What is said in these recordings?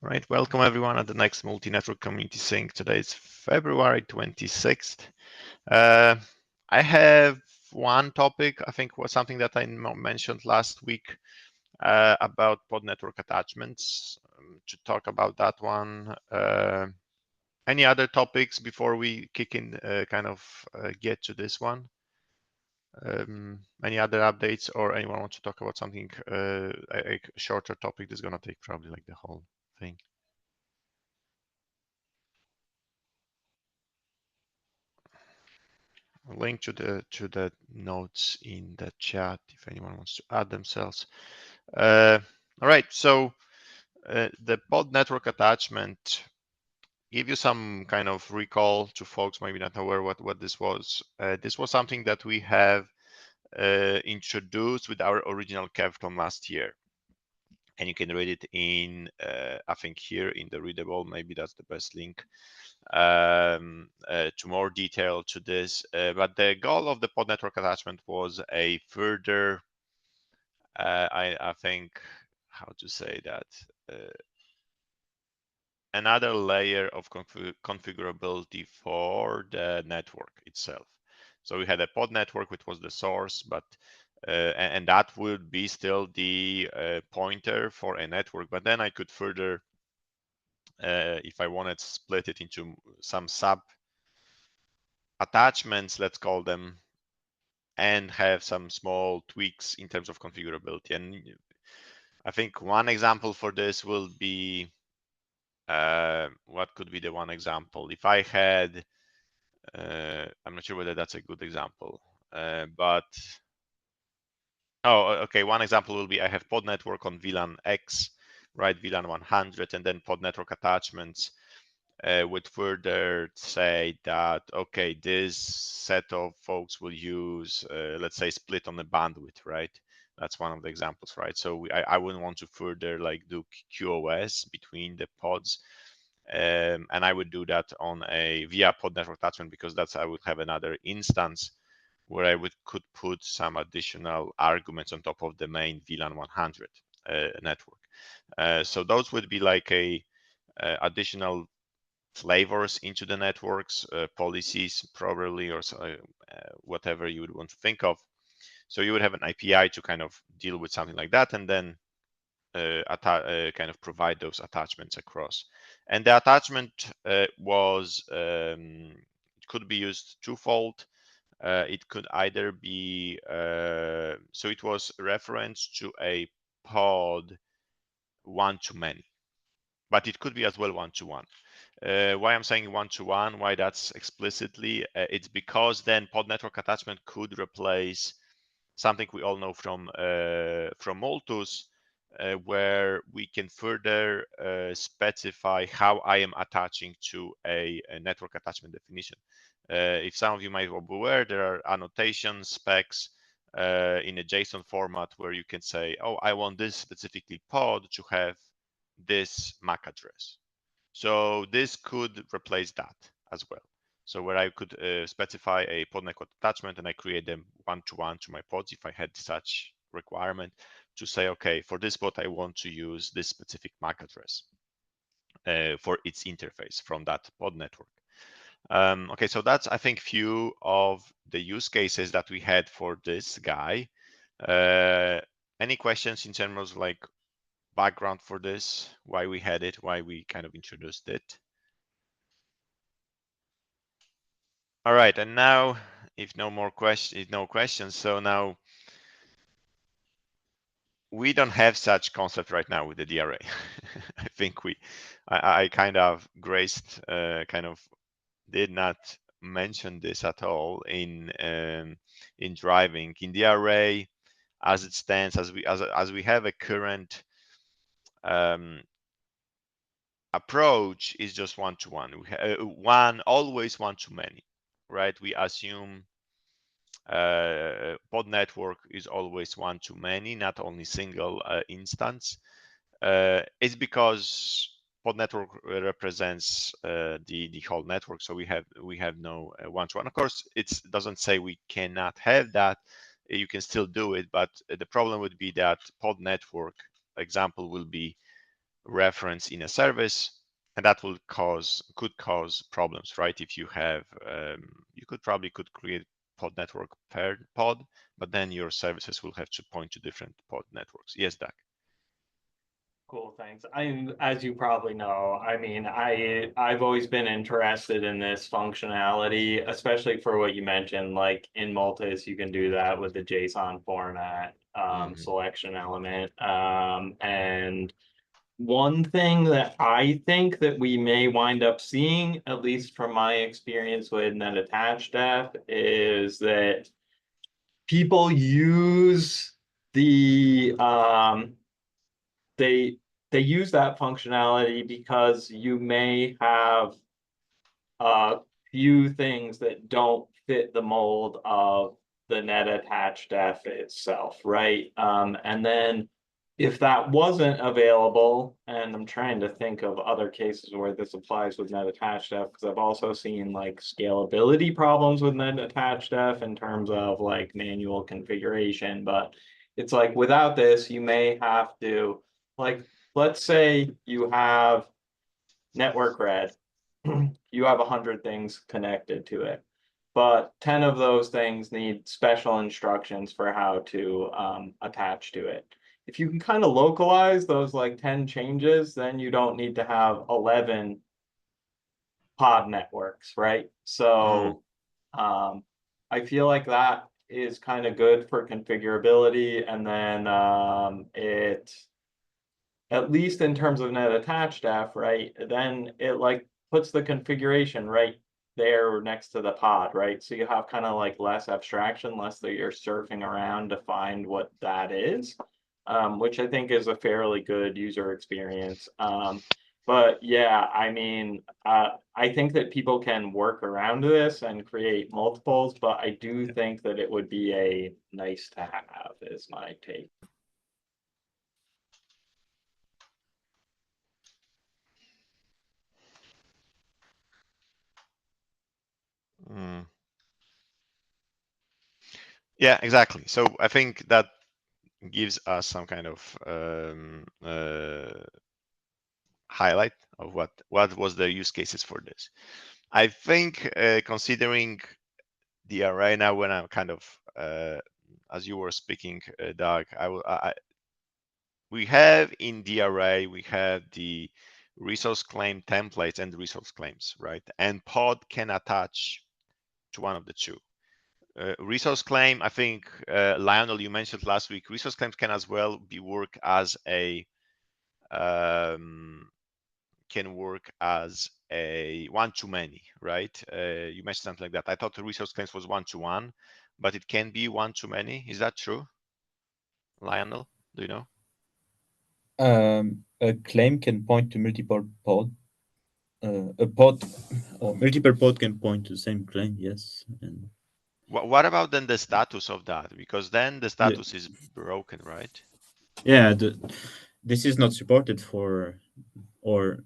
All right, welcome everyone at the next Multi-Network Community Sync. Today is February 26th. I have one topic, I think was something that I mentioned last week about pod network attachments. To talk about that one. Any other topics before we kick in, get to this one? Any other updates or anyone wants to talk about something, a shorter topic that's going to take probably like the whole thing? Link to the notes in the chat if anyone wants to add themselves. All right, so the pod network attachment, give you some kind of recall to folks maybe not aware what this was. This was something that we have introduced with our original KEV from last year. And you can read it in, I think here in the readable, maybe that's the best link to more detail to this. But the goal of the pod network attachment was a further, I think, how to say that, another layer of configurability for the network itself. So we had a pod network, which was the source, but and that would be still the pointer for a network. But then I could further, if I wanted to split it into some sub attachments, let's call them, and have some small tweaks in terms of configurability. And I think one example for this will be, what could be the one example? If I had, I'm not sure whether that's a good example, but, oh, okay, one example will be I have pod network on VLAN X, right, VLAN 100, and then pod network attachments would further say that, okay, this set of folks will use, let's say, split on the bandwidth, right? That's one of the examples, right? So I wouldn't want to further like do QoS between the pods. And I would do that on a via pod network attachment because that's, I would have another instance where I could put some additional arguments on top of the main VLAN 100 network. So those would be like a additional flavors into the networks, policies probably, or whatever you would want to think of. So you would have an API to kind of deal with something like that, and then kind of provide those attachments across. And the attachment was, it could be used twofold. It could either be, so it was reference to a pod one-to-many, but it could be as well one-to-one. Why I'm saying one-to-one, why that's explicitly, it's because then pod network attachment could replace something we all know from Multus, where we can further specify how I am attaching to a network attachment definition. If some of you might be aware, there are annotation specs in a JSON format where you can say, oh, I want this specifically pod to have this MAC address. So this could replace that as well. So where I could specify a pod network attachment and I create them one-to-one to my pods if I had such requirement to say, okay, for this pod, I want to use this specific MAC address for its interface from that pod network. Okay, so that's, I think, few of the use cases that we had for this guy. Any questions in terms of like background for this, why we had it, why we kind of introduced it? All right, and now, if no questions, so now we don't have such concept right now with the DRA. I think I kind of graced, kind of did not mention this at all in driving in DRA as it stands, as we have a current approach is just one-to-one. One always one-to-many, right? We assume pod network is always one-to-many, not only single instance. It's because pod network represents the whole network, so we have no one-to-one. Of course, it doesn't say we cannot have that. You can still do it, but the problem would be that pod network example will be reference in a service, and that could cause problems, right? If you have, you could create pod network per pod, but then your services will have to point to different pod networks. Yes, Doug. Cool, thanks. As you probably know, I mean, I've always been interested in this functionality, especially for what you mentioned, like in Multis, you can do that with the JSON format, selection element. And one thing that I think that we may wind up seeing, at least from my experience with net attached def, is that people use the they use that functionality because you may have a few things that don't fit the mold of the net attached def itself, right? And then if that wasn't available, and I'm trying to think of other cases where this applies with net attached def, because I've also seen like scalability problems with net attached def in terms of like manual configuration, but it's like without this, you may have to, like, let's say you have network red, you have 100 things connected to it, but 10 of those things need special instructions for how to attach to it. If you can kind of localize those like 10 changes, then you don't need to have 11 pod networks, right? So I feel like that is kind of good for configurability, and then it, at least in terms of net attached def, right? Then it like puts the configuration right there next to the pod, right? So you have kind of like less abstraction, less that you're surfing around to find what that is, which I think is a fairly good user experience. But yeah, I mean, I think that people can work around this and create multiples, but I do think that it would be a nice to have, is my take. Yeah, exactly. So I think that gives us some kind of highlight of what was the use cases for this. I think considering the array now, when I'm kind of as you were speaking, Doug, we have in the array, we have the resource claim templates and resource claims, right? And pod can attach to one of the two. Resource claim, I think, Lionel, you mentioned last week, resource claims can as well be work as a can work as a one-to-many, right? You mentioned something like that. I thought the resource claims was one-to-one, but it can be one-to-many. Is that true, Lionel? Do you know? A claim can point to multiple pod. A pod or multiple pod can point to the same claim, yes. And what about then the status of that? Because then the status is broken, right? yeah, this is not supported for, or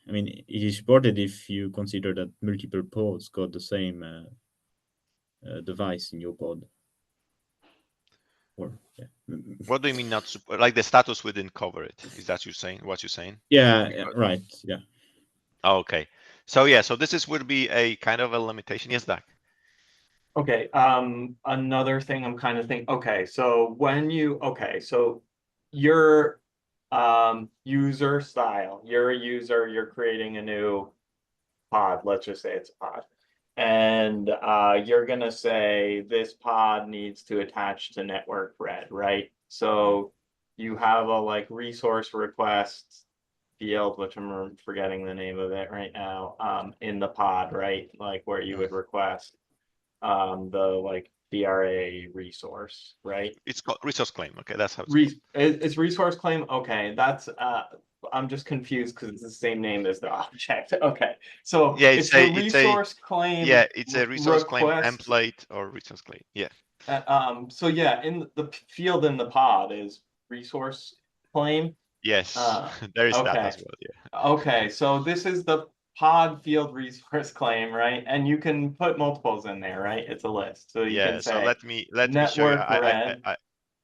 I mean, it is supported if you consider that multiple pods got the same device in your pod. Or yeah. What do you mean not support? Like the status we didn't cover it? Is that what you're saying? Yeah, right. Yeah. Oh, okay. So yeah, so this would be a kind of a limitation. Yes, Doc. Okay, another thing I'm kind of thinking, okay, so your user style, you're a user, you're creating a new pod, let's just say it's a pod. And you're gonna say this pod needs to attach to network red, right? So you have a like resource request field, which I'm forgetting the name of it right now, in the pod, right? Like where you would request the like DRA resource, right? It's called resource claim. Okay, that's how it's It's resource claim. Okay, that's I'm just confused because it's the same name as the object. Okay, so yeah, it's the resource claim. Yeah, it's a resource claim request. template or resource claim. Yeah. So yeah, in the field in the pod is resource claim. Yes, there is that Okay. as well. Yeah. Okay, so this is the pod field resource claim, right? And you can put multiples in there, right? It's a list. So you Yeah. can So say let me show you. network red.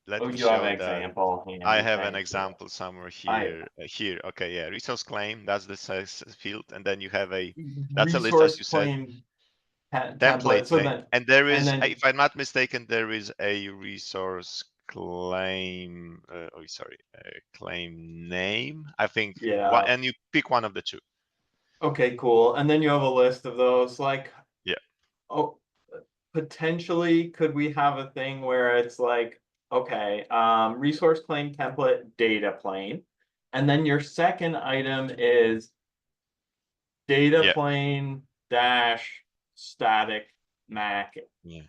let Oh, me you have show an that. example handy, I have an thank you. example somewhere I- here. Here, okay, yeah, resource claim. That's the size field, and then you have a that's a list, Resource as you said, claim template so name, then, and there and is, then- if I'm not mistaken, there is a resource claim. Oh, sorry, claim name. I think. Yeah. And you pick one of the two. Okay, cool. And then you have a list of those, like. Yeah. Oh, potentially, could we have a thing where it's like, okay, resource claim template data plane, and then your second item is data Yeah. plane dash static mac Yeah.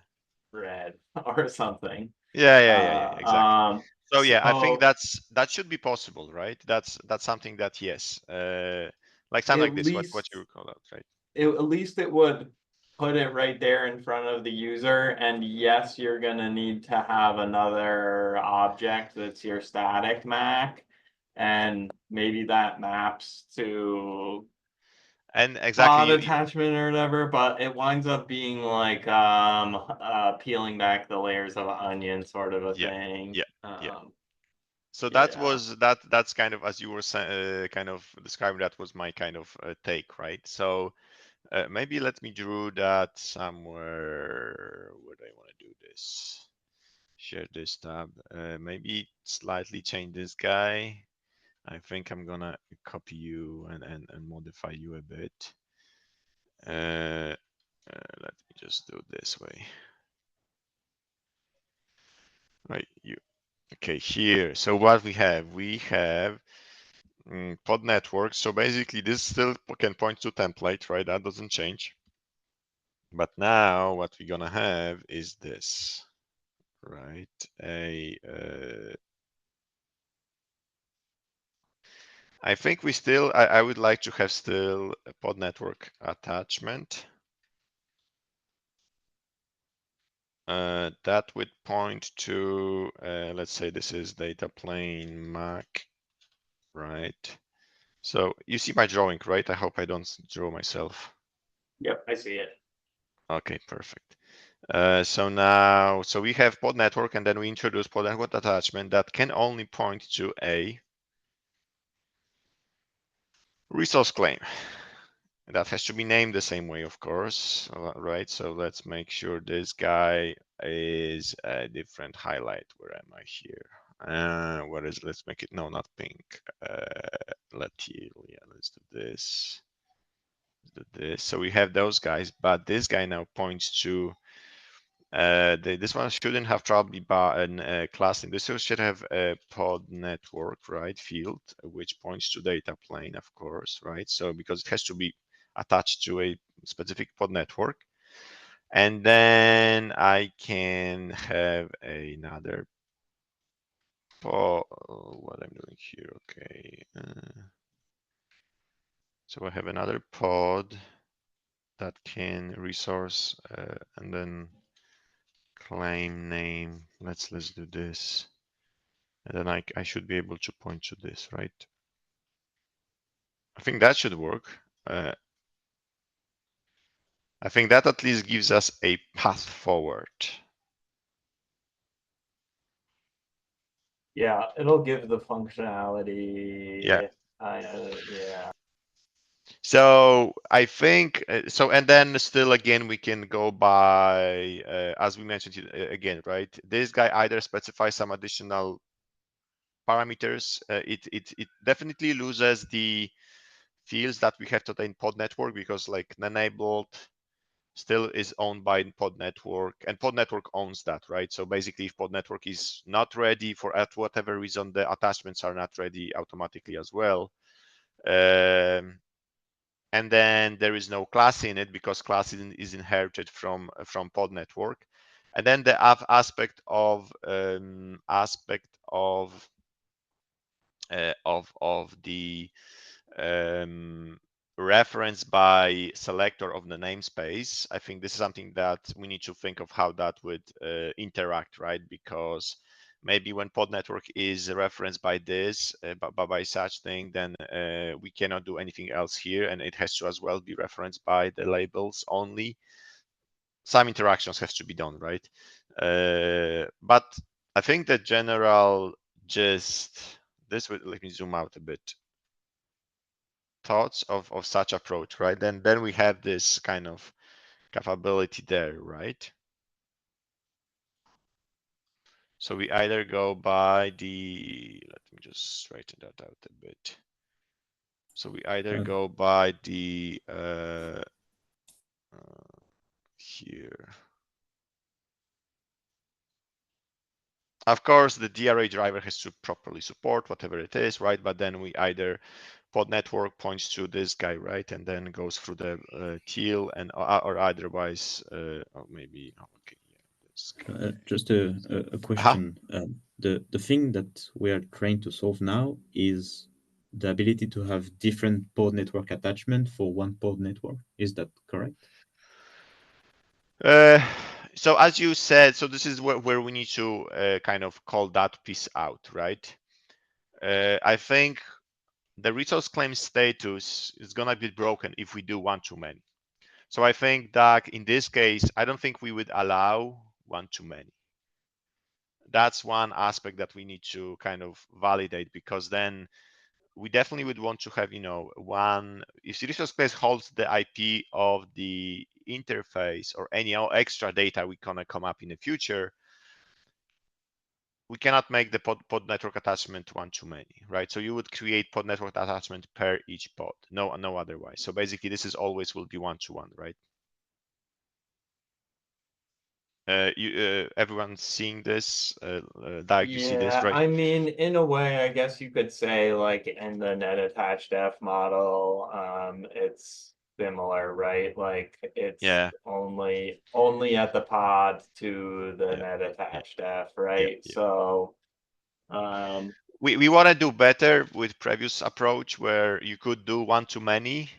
red or something. Yeah, exactly. So yeah, I think So that should be possible, right? That's something that, yes, like something like this, what you call out, right? at least it would put it right there in front of the user. And yes, you're gonna need to have another object that's your static Mac. And maybe that maps to And pod exactly, attachment or whatever, but it winds up being like peeling back the layers of an onion sort of a thing. yeah. So Yeah. that was that's kind of, as you were kind of describing, that was my kind of take, right? So maybe let me draw that somewhere. Where do I want to do this? Share this tab. Maybe slightly change this guy. I think I'm gonna copy you and modify you a bit. Let me just do it this way. Right, you. Okay, here. So what we have pod network. So basically, this still can point to template, right? That doesn't change. But now what we're gonna have is this, right? I think we still, I would like to have still a pod network attachment. That would point to, let's say this is data plane Mac, right? So you see my drawing, right? I hope I don't draw myself. Yep, I see it. Okay, perfect. So now, so we have pod network, and then we introduce pod network attachment that can only point to a resource claim. That has to be named the same way, of course, right? So let's make sure this guy is a different highlight. Where am I here? What is, let's make it, no, not pink. Teal, yeah, let's do this. So we have those guys, but this guy now points to this one shouldn't have probably a class name. This should have a pod network, right, field, which points to data plane, of course, right? So because it has to be attached to a specific pod network. And then I can have another pod, what I'm doing here, okay. So I have another pod that can resource and then claim name. Let's do this. And then I should be able to point to this, right? I think that should work. I think that at least gives us a path forward. Yeah, it'll give the functionality. Yeah. Yeah. So I think so, and then still again we can go by as we mentioned again, right? This guy either specifies some additional parameters. It definitely loses the fields that we have today in pod network, because like enabled still is owned by pod network, and pod network owns that, right? So basically, if pod network is not ready for at whatever reason, the attachments are not ready automatically as well. And then there is no class in it because class is inherited from pod network. And then the aspect of the reference by selector of the namespace. I think this is something that we need to think of how that would interact, right? Because maybe when pod network is referenced by this, by such thing, then we cannot do anything else here, and it has to as well be referenced by the labels only. Some interactions have to be done, right? But I think the general gist, this would, let me zoom out a bit. Thoughts of such approach, right? Then we have this kind of capability there, right? So we either go by the, let me just straighten that out a bit. So we either go by the here. Of course, the DRA driver has to properly support whatever it is, right? But then we either pod network points to this guy, right, and then goes through the teal, and or otherwise, or maybe okay. Yeah, just a question. The thing that we are trying to solve now is the ability to have different pod network attachment for one pod network. Is that correct? So as you said, so this is where we need to kind of call that piece out, right? I think the resource claim status is gonna be broken if we do one too many. So I think that in this case, I don't think we would allow one too many. That's one aspect that we need to kind of validate, because then we definitely would want to have, one, if the resource claim holds the IP of the interface or any extra data we gonna come up in the future, we cannot make the pod network attachment one too many, right? So you would create pod network attachment per each pod, no otherwise. So basically, this is always will be 1-to-1, right? Everyone's seeing this. Dag, you see this, Yeah, right? I mean, in a way, I guess you could say like in the net attached F model, it's similar, right? Like it's Yeah, only at the pod to the yeah, net attached F, yeah, right? yeah. So, We want to do better with previous approach where you could do one too many,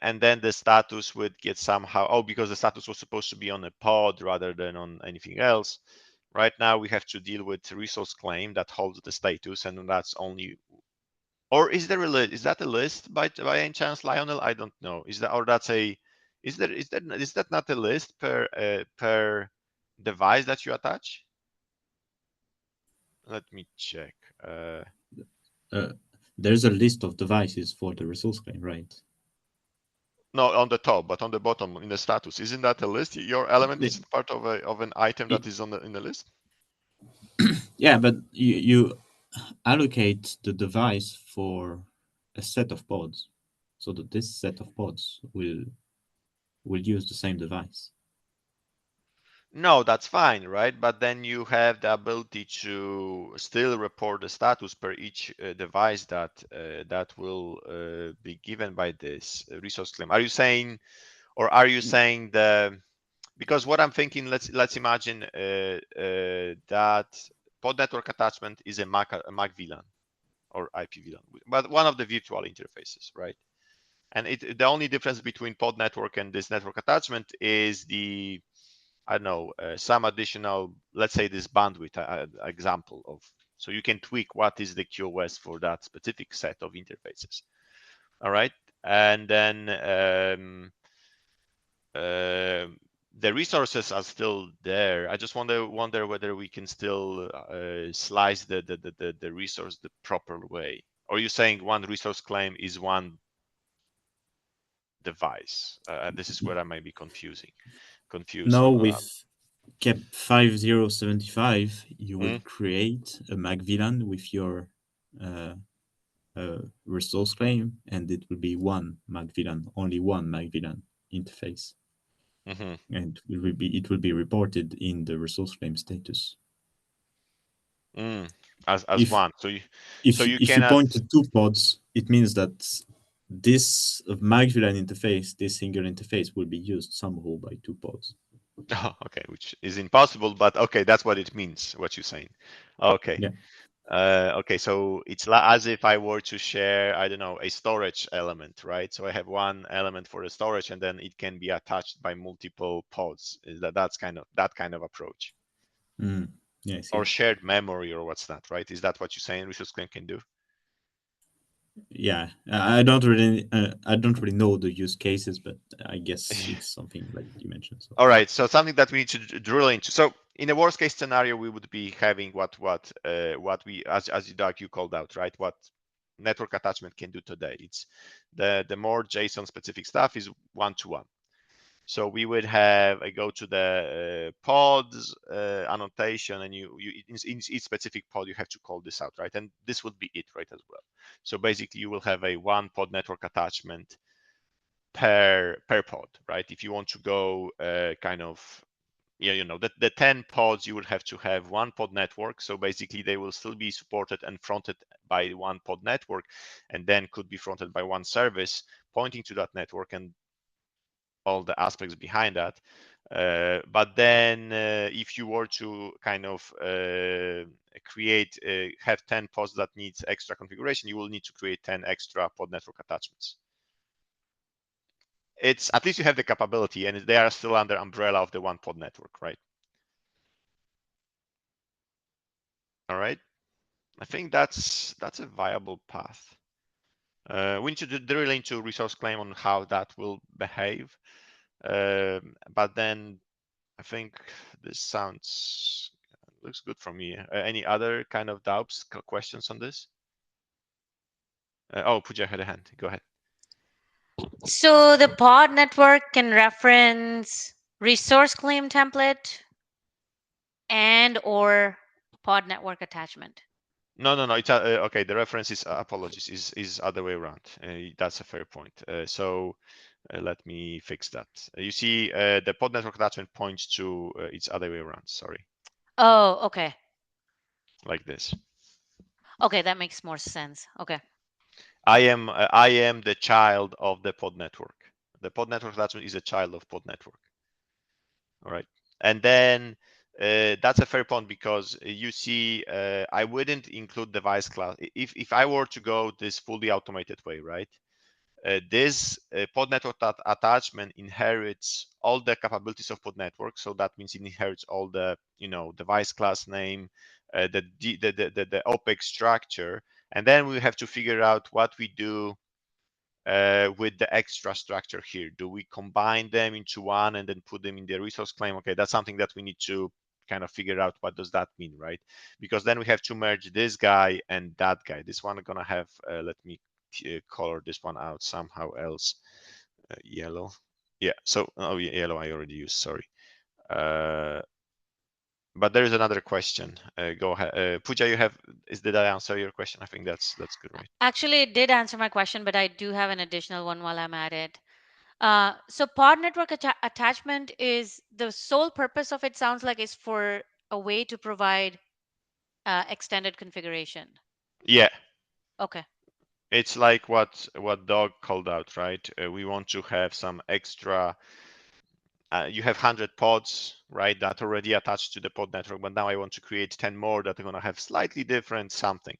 and then the status would get somehow, because the status was supposed to be on a pod rather than on anything else. Right now we have to deal with resource claim that holds the status, and that's only, or is there a list? Is that a list by any chance, Lionel? I don't know. Is that, or that's a, is that not a list per device that you attach? Let me check. There's a list of devices for the resource claim, right? No, on the top, but on the bottom in the status, isn't that a list? Your element is part of an item that is in the list. Yeah, but you allocate the device for a set of pods, so that this set of pods will use the same device. No, that's fine, right? But then you have the ability to still report the status per each device that will be given by this resource claim. Are you saying, or are you saying because what I'm thinking, let's imagine that pod network attachment is a MAC VLAN or IP VLAN, but one of the virtual interfaces, right? And the only difference between pod network and this network attachment is the, I don't know, some additional, let's say this bandwidth example of, so you can tweak what is the QoS for that specific set of interfaces. All right. And then the resources are still there. I just wonder whether we can still slice the resource the proper way. Or are you saying one resource claim is one device? This is where I might be confused. No, with KEP 5075, you will create a MAC VLAN with your resource claim, and it will be one MAC VLAN, only one MAC VLAN interface. And it will be reported in the resource claim status. As if, one. If you point to two pods, it means that this MAC VLAN interface, this single interface, will be used somehow by two pods. Oh, okay, which is impossible, but okay, that's what it means, what you're saying. Okay. Yeah. Okay, so it's as if I were to share, I don't know, a storage element, right? So I have one element for the storage, and then it can be attached by multiple pods. Is that kind of approach? Yeah, or shared memory, or what's that, right? Is that what you're saying resource claim can do? Yeah, I don't really know the use cases, but I guess it's something like you mentioned. So. All right, so something that we need to drill into. So in a worst case scenario, we would be having what we, as Doug, you called out, right? What network attachment can do today. It's the more JSON specific stuff is one-to-one. So we would have I go to the pods annotation, and you in each specific pod you have to call this out, right? And this would be it, right, as well. So basically you will have a one pod network attachment per pod, right? If you want to go kind of the 10 pods, you will have to have one pod network. So basically they will still be supported and fronted by one pod network, and then could be fronted by one service pointing to that network and all the aspects behind that. But then if you were to kind of create have 10 pods that needs extra configuration, you will need to create 10 extra pod network attachments. It's at least you have the capability, and they are still under umbrella of the one pod network, right? All right, I think that's a viable path. We need to drill into resource claim on how that will behave, but then I think this looks good for me. Any other kind of doubts, questions on this? Oh, Pooja had a hand. Go ahead. So the pod network can reference resource claim template and or pod network attachment. No. It's okay. The reference is apologies is other way around. That's a fair point. So let me fix that. You see, the pod network attachment points to it's other way around. Sorry. Oh, okay. Like this. Okay, that makes more sense. Okay. I am the child of the pod network. The pod network attachment is a child of pod network. All right, and then that's a fair point, because you see, I wouldn't include device class if I were to go this fully automated way, right? This pod network attachment inherits all the capabilities of pod network, so that means it inherits all the device class name, the OPEX structure, and then we have to figure out what we do with the extra structure here. Do we combine them into one and then put them in the resource claim? Okay, that's something that we need to kind of figure out. What does that mean, right? Because then we have to merge this guy and that guy. This one gonna have let me color this one out somehow else. Yellow. Yeah, so yellow I already used, sorry. But there is another question. Go ahead, Pooja. Did I answer your question? I think that's good, right? Actually, it did answer my question, but I do have an additional one while I'm at it. So pod network attachment is the sole purpose of it sounds like is for a way to provide extended configuration. Yeah. Okay. It's like what Doug called out, right? We want to have some extra. You have 100 pods, right, that already attached to the pod network, but now I want to create 10 more that are going to have slightly different something.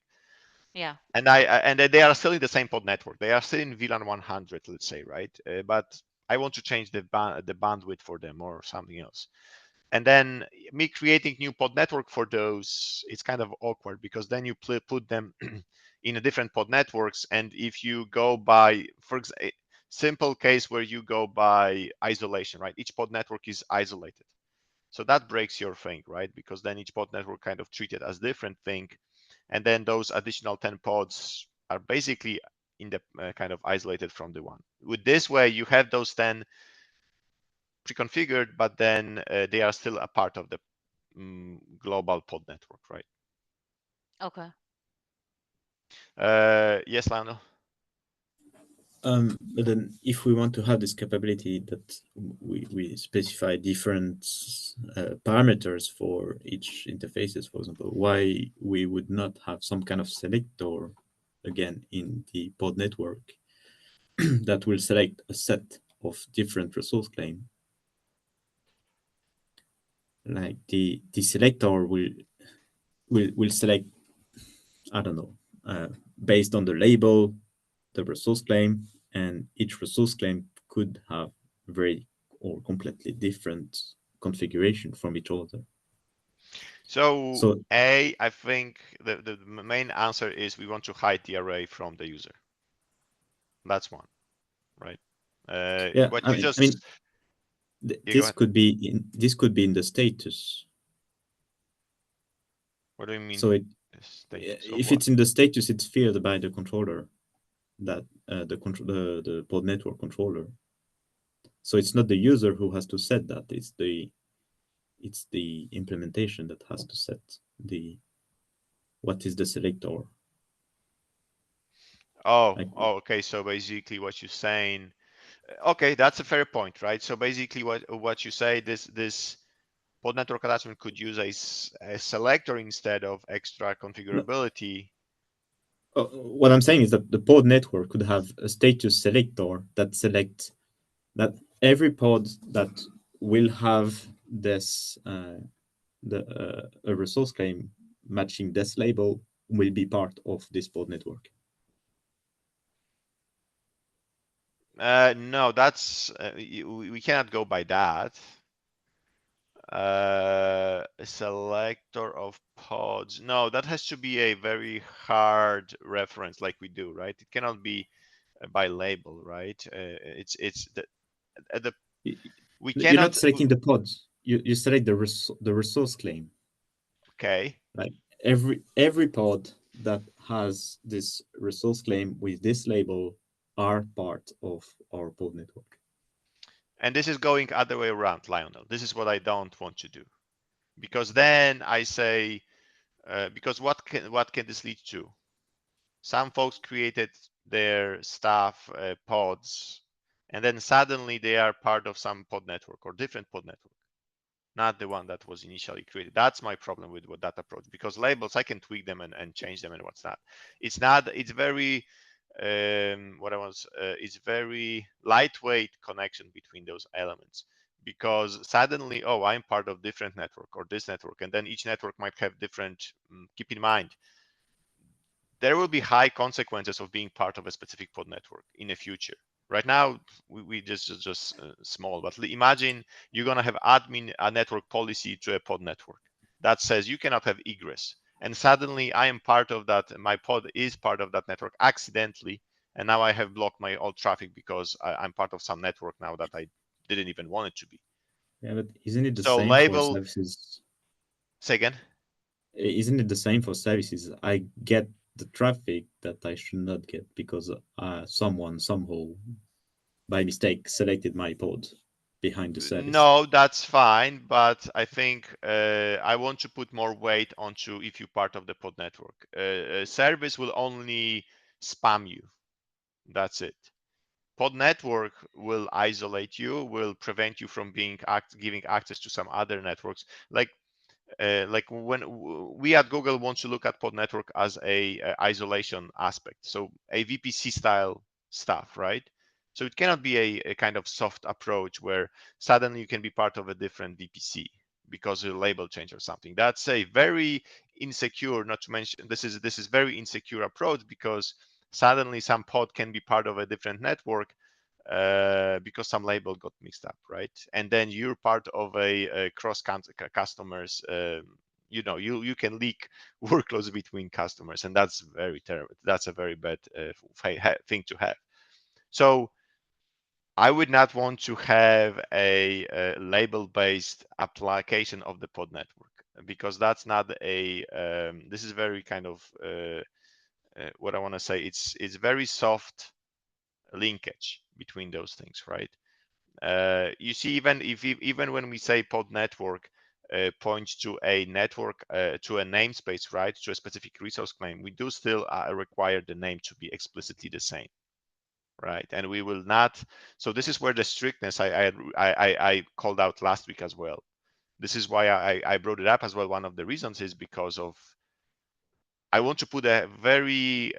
Yeah. And and they are still in the same pod network. They are still in VLAN 100, let's say, right? But I want to change the bandwidth for them or something else. And then me creating new pod network for those, it's kind of awkward, because then you put them in a different pod networks. And if you go by, for example, simple case where you go by isolation, right? Each pod network is isolated. So that breaks your thing, right? Because then each pod network kind of treated as different thing. And then those additional 10 pods are basically in the kind of isolated from the one. With this way, you have those 10 pre-configured, but then they are still a part of the global pod network, right? Okay. Yes, Lionel? But then if we want to have this capability that we specify different parameters for each interfaces, for example, why we would not have some kind of selector again in the pod network that will select a set of different resource claim. Like the selector will select, I don't know, based on the label, the resource claim, and each resource claim could have very or completely different configuration from each other. So I think the main answer is we want to hide the array from the user. That's one, right? Yeah, What I you mean, this go could be in the status What do you mean? So it, Status? if it's in the status, it's filled by the controller, that the pod network controller. So it's not the user who has to set that. It's the implementation that has to set what is the selector. Oh, Like, okay. So basically, what you're saying, okay, that's a fair point, right? So basically, what you say, this pod network attachment could use a selector instead of extra configurability. what I'm saying is that the pod network could have a status selector that selects that every pod that will have this a resource claim matching this label will be part of this pod network. No, that's we cannot go by that. A selector of pods. No, that has to be a very hard reference, like we do, right? It cannot be by label, right? It's the we You're not cannot. selecting the pods. You select the resource claim. Okay. Like every pod that has this resource claim with this label are part of our pod network. And this is going other way around, Lionel. This is what I don't want to do, because then I say, because what can this lead to? Some folks created their staff pods, and then suddenly they are part of some pod network or different pod network, not the one that was initially created. That's my problem with that approach, because labels, I can tweak them and change them and what's not. It's not, it's very, it's very lightweight connection between those elements, because suddenly, oh, I'm part of different network or this network, and then each network might have different, keep in mind, there will be high consequences of being part of a specific pod network in the future. Right now, we just small, but imagine you're gonna have admin a network policy to a pod network that says you cannot have egress, and suddenly I am part of that. My pod is part of that network accidentally, and now I have blocked my old traffic because I'm part of some network now that I didn't even want it to be. Yeah, but isn't it the So same label. for services? Say again. Isn't it the same for services? I get the traffic that I should not get because someone somehow by mistake selected my pod behind the service. No, that's fine, but I think I want to put more weight onto if you're part of the pod network. Service will only spam you. That's it. Pod network will isolate you, will prevent you from being giving access to some other networks. Like when we at Google want to look at pod network as a isolation aspect, so a VPC style stuff, right? So it cannot be a kind of soft approach where suddenly you can be part of a different VPC because of a label change or something. That's a very insecure, not to mention this is very insecure approach, because suddenly some pod can be part of a different network because some label got mixed up, right? And then you're part of a cross customers. You can leak workloads between customers, and that's very terrible. That's a very bad thing to have. So I would not want to have a label-based application of the pod network, because that's not a. This is very kind of what I want to say. It's very soft linkage between those things, right? You see, even when we say pod network points to a network, to a namespace, right, to a specific resource claim, we do still require the name to be explicitly the same, right? And we will not. So this is where the strictness I called out last week as well. This is why I brought it up as well. One of the reasons is because of I want to put a very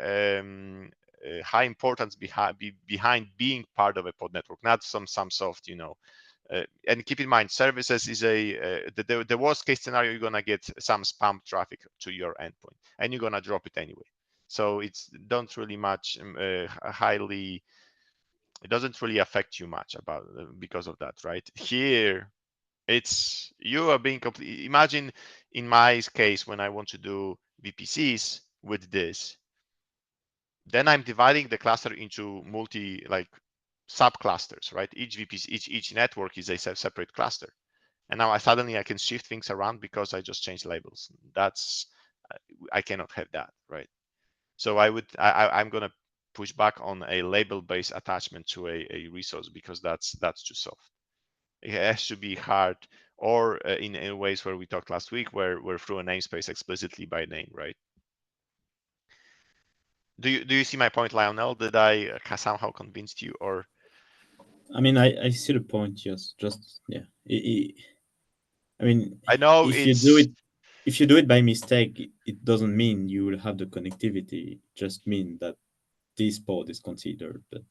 high importance behind being part of a pod network, not some soft, and keep in mind, services is the worst case scenario. You're gonna get some spam traffic to your endpoint, and you're gonna drop it anyway. So it's don't really much highly. It doesn't really affect you much about because of that, right? Here, it's you are being complete. Imagine in my case when I want to do VPCs with this, then I'm dividing the cluster into subclusters, right? Each VPC, each network is a separate cluster, and now I can shift things around because I just changed labels. That's I cannot have that, right? So I'm gonna push back on a label-based attachment to a resource, because that's too soft. It has to be hard, or in ways where we talked last week, where through a namespace explicitly by name, right? Do you see my point, Lionel? Did I somehow convinced you, or? I mean, I see the point. Just yeah. I mean, I know if you do it by mistake, it doesn't mean you will have the connectivity. It just mean that this pod is considered. But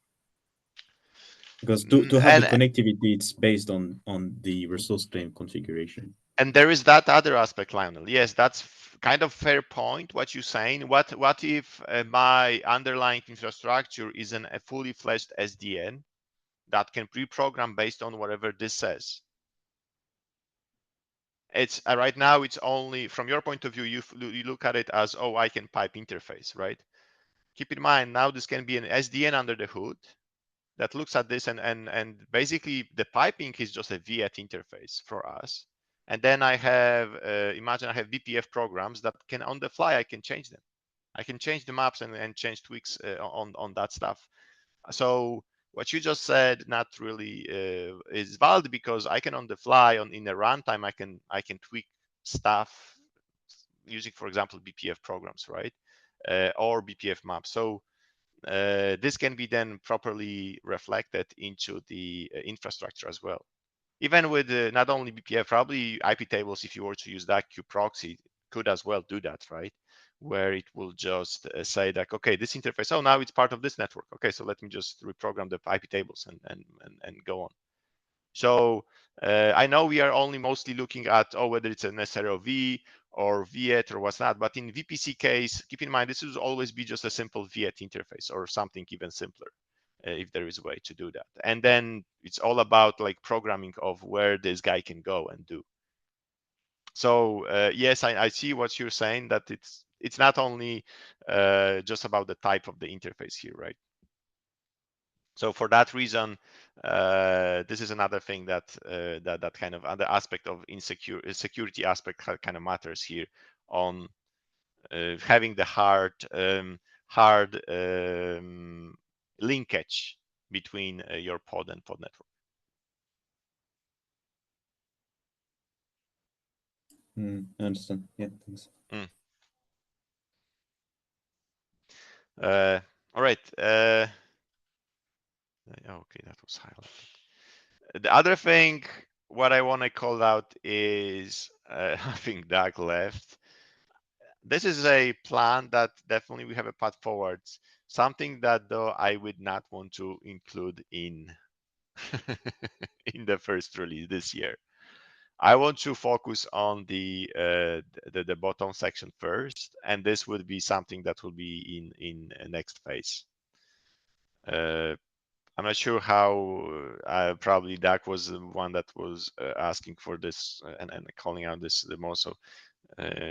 because to have the connectivity, it's based on the resource claim configuration. And there is that other aspect, Lionel. Yes, that's kind of fair point, what you're saying. What if my underlying infrastructure isn't a fully fledged SDN that can pre-program based on whatever this says? It's right now, it's only from your point of view, you look at it as, oh, I can pipe interface, right? Keep in mind, now this can be an SDN under the hood that looks at this, and basically the piping is just a VIET interface for us. And then I have, imagine I have BPF programs that can, on the fly, I can change them. I can change the maps and change tweaks on that stuff. So what you just said not really is valid, because I can on the fly in a runtime, I can tweak stuff using, for example, BPF programs, right? Or BPF maps. So this can be then properly reflected into the infrastructure as well. Even with not only BPF, probably IP tables, if you were to use that proxy, could as well do that, right? Where it will just say that, okay, this interface, oh, now it's part of this network. Okay, so let me just reprogram the IP tables and go on. So I know we are only mostly looking at, oh, whether it's an SROV or VIET or what's not, but in VPC case, keep in mind, this will always be just a simple VIET interface or something even simpler, if there is a way to do that. And then it's all about like programming of where this guy can go and do. So yes, I see what you're saying, that it's not only just about the type of the interface here, right? So for that reason, this is another thing that that kind of other aspect of security aspect kind of matters here on having the hard linkage between your pod and pod network. I understand. Yeah, thanks. All right. Okay, that was highlighted. The other thing, what I want to call out is, I think Doug left. This is a plan that definitely we have a path forwards. Something that though I would not want to include in in the first release this year. I want to focus on the bottom section first, and this would be something that will be in next phase. I'm not sure how. Probably Doug was the one that was asking for this and calling out this the most. So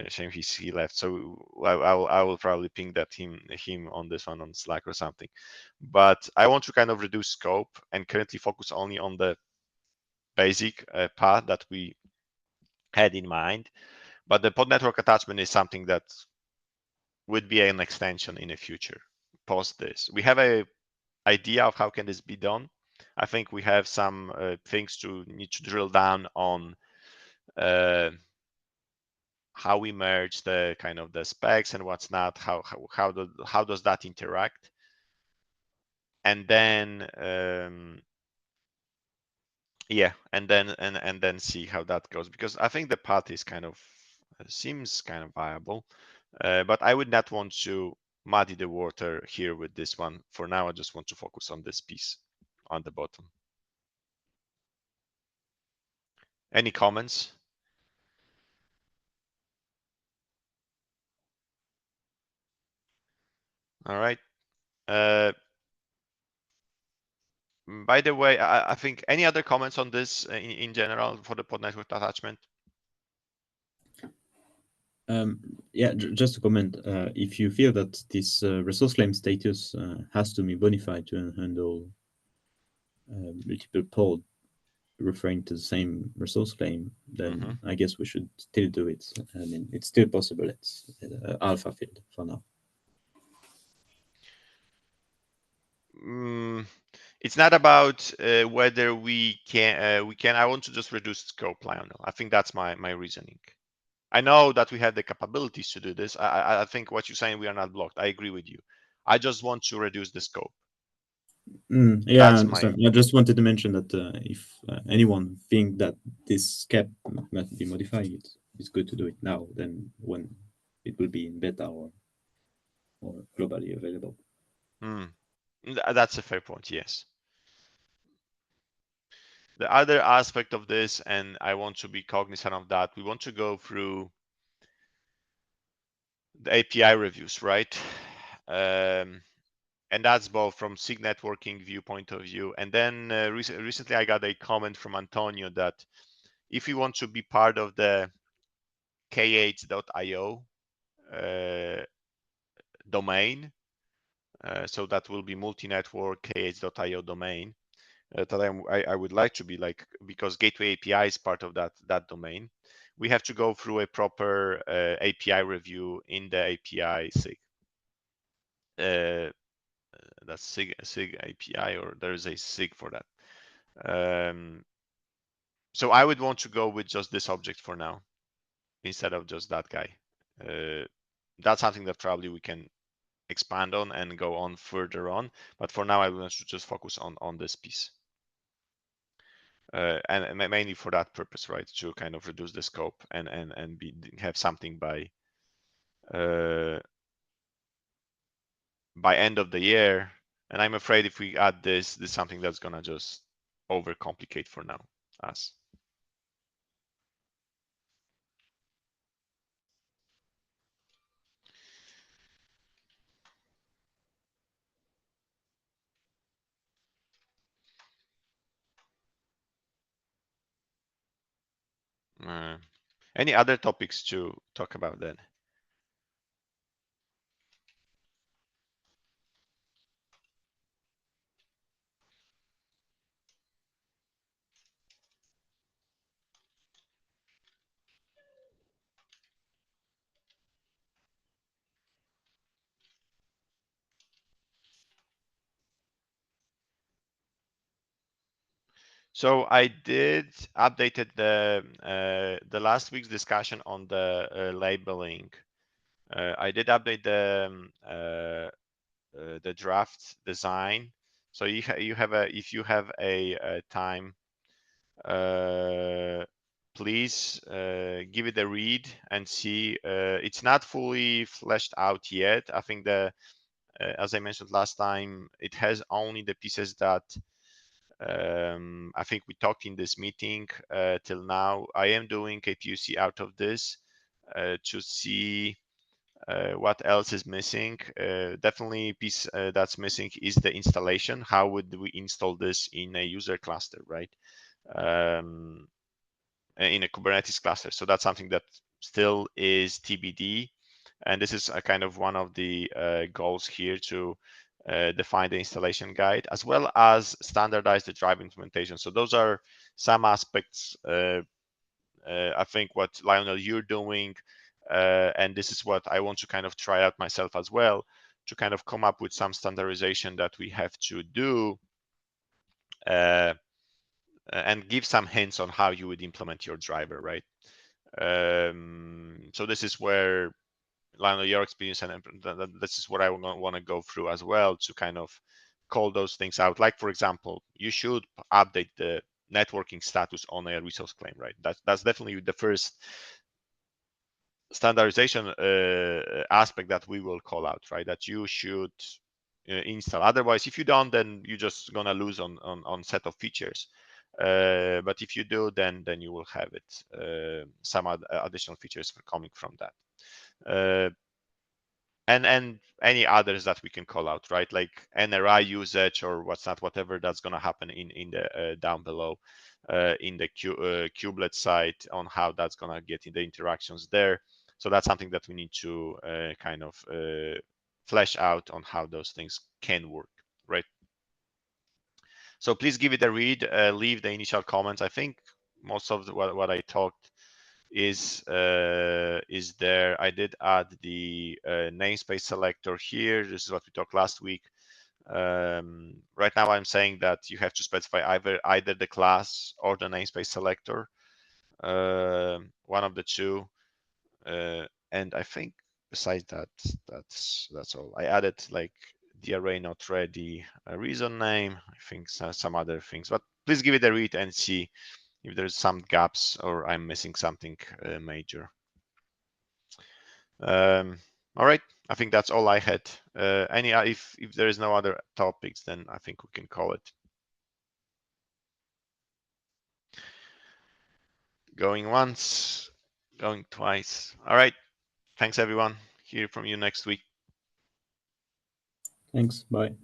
shame he left. So I will probably ping that him on this one on Slack or something. But I want to kind of reduce scope and currently focus only on the basic path that we had in mind. But the pod network attachment is something that would be an extension in the future post this. We have a idea of how can this be done. I think we have some things to need to drill down on how we merge the kind of the specs and what's not, how does that interact, and then yeah, and then see how that goes, because I think the path is kind of seems kind of viable, but I would not want to muddy the water here with this one. For now, I just want to focus on this piece on the bottom. Any comments? All right. By the way, I think any other comments on this in general for the pod network attachment? Yeah, just to comment, if you feel that this resource claim status has to be bonified to handle multiple pod, referring to the same resource claim, then Mhm. I guess we should still do it. I mean, it's still possible. It's alpha field for now. It's not about whether we can. I want to just reduce scope, Lionel. I think that's my reasoning. I know that we have the capabilities to do this. I think what you're saying, we are not blocked. I agree with you. I just want to reduce the scope. Yeah, I That's understand. I just wanted to mention that if anyone think that this cap must be modified, it's good to do it now than when it will be in beta or globally available. That's a fair point. Yes. The other aspect of this, and I want to be cognizant of that, we want to go through the API reviews, right? And that's both from SIG networking viewpoint of view. And then recently I got a comment from Antonio that if we want to be part of the k8.io domain, so that will be multi-network k8.io domain, that I would like to be like, because Gateway API is part of that domain. We have to go through a proper API review in the API SIG. That's SIG API, or there is a SIG for that. So I would want to go with just this object for now, instead of just that guy. That's something that probably we can expand on and go on further on. But for now, I want to just focus on this piece. And mainly for that purpose, right? To kind of reduce the scope and have something by end of the year. And I'm afraid if we add this is something that's gonna just overcomplicate for now us. Any other topics to talk about then? So I did updated the last week's discussion on the labeling. I did update the draft design. So you have a, if you have a time, please give it a read and see. It's not fully fleshed out yet. I think as I mentioned last time, it has only the pieces that I think we talked in this meeting till now. I am doing a POC out of this to see what else is missing. Definitely piece that's missing is the installation. How would we install this in a user cluster, right? In a Kubernetes cluster. So that's something that still is TBD. And this is a kind of one of the goals here to define the installation guide, as well as standardize the drive implementation. So those are some aspects, I think what Lionel, you're doing, and this is what I want to kind of try out myself as well, to kind of come up with some standardization that we have to do and give some hints on how you would implement your driver, right? So this is where, Lionel, your experience, and this is what I want to go through as well, to kind of call those things out. Like, for example, you should update the networking status on a resource claim, right? That's definitely the first standardization aspect that we will call out, right? That you should install. Otherwise, if you don't, then you're just gonna lose on set of features. But if you do, then you will have it, some additional features coming from that. And any others that we can call out, right? Like NRI usage or what's not, whatever that's going to happen in the down below in the kubelet side, on how that's going to get in the interactions there. So that's something that we need to kind of flesh out on how those things can work, right? So please give it a read, leave the initial comments. I think most of what I talked is there. I did add the namespace selector here. This is what we talked last week. Right now I'm saying that you have to specify either the class or the namespace selector, one of the two. And I think besides that, that's all. I added like the array not ready, a reason name, I think some other things, but please give it a read and see if there's some gaps or I'm missing something major. All right, I think that's all I had. If there is no other topics, then I think we can call it. Going once, going twice. All right, thanks everyone. Hear from you next week. Thanks. Bye.